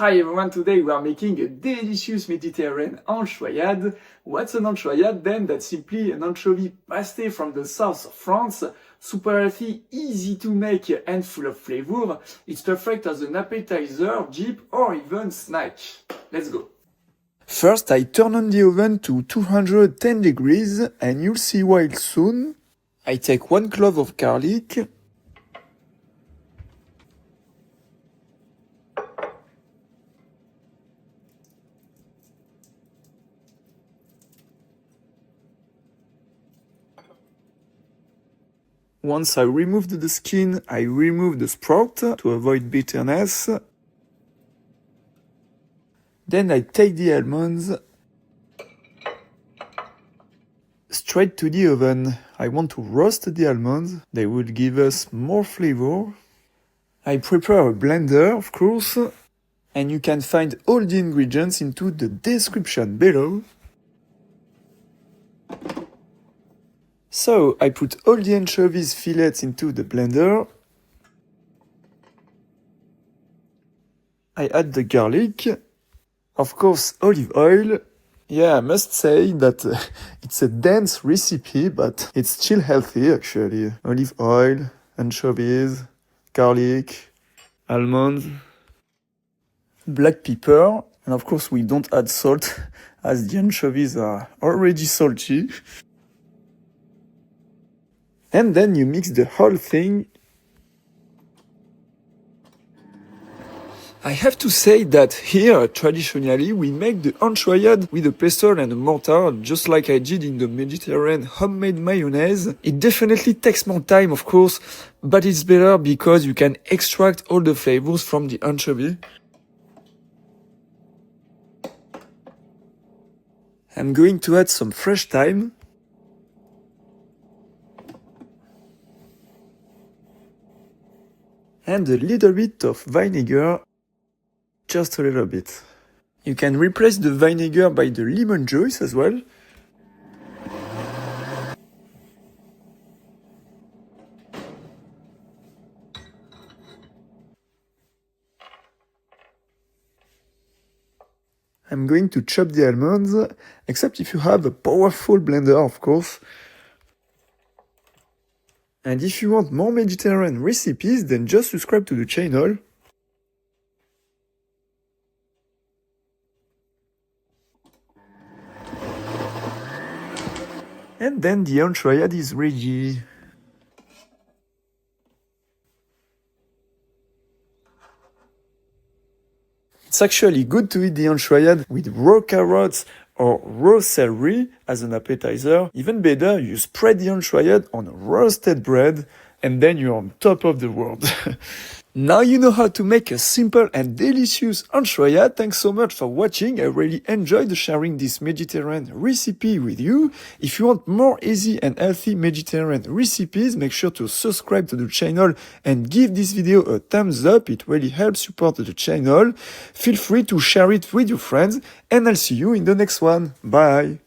Hi everyone, today we are making a delicious Mediterranean Anchoiade. What's an Anchoiade then? That's simply an anchovy pasté from the south of France. Super healthy, easy to make and full of flavor. It's perfect as an appetizer, dip or even snack. Let's go. First I turn on the oven to 210 degrees and you'll see why soon. I take 1 clove of garlic. Once I removed the skin, I remove the sprout to avoid bitterness. Then I take the almonds straight to the oven. I want to roast the almonds. They will give us more flavor. I prepare a blender, of course, and you can find all the ingredients into the description below. So I put all the anchovies fillets into the blender. I add the garlic, of course olive oil. Yeah, I must say that it's a dense recipe, but it's still healthy actually. Olive oil, anchovies, garlic, almonds, black pepper, and of course we don't add salt as the anchovies are already salty. And then you mix the whole thing. I have to say that here, traditionally, we make the Anchoiade with a pestle and a mortar, just like I did in the Mediterranean homemade mayonnaise. It definitely takes more time, of course, but it's better because you can extract all the flavors from the anchovy. I'm going to add some fresh thyme. And a little bit of vinegar, just a little bit. You can replace the vinegar by the lemon juice as well. I'm going to chop the almonds, except if you have a powerful blender, of course. And if you want more Mediterranean recipes, then just subscribe to the channel. And then the Anchoiade is ready. It's actually good to eat the Anchoiade with raw carrots or raw celery as an appetizer. Even better, you spread the Anchoiade on roasted bread and then you're on top of the world. Now you know how to make a simple and delicious Anchoiade. Thanks so much for watching. I really enjoyed sharing this Mediterranean recipe with you. If you want more easy and healthy Mediterranean recipes, make sure to subscribe to the channel and give this video a thumbs up. It really helps support the channel. Feel free to share it with your friends and I'll see you in the next one. Bye!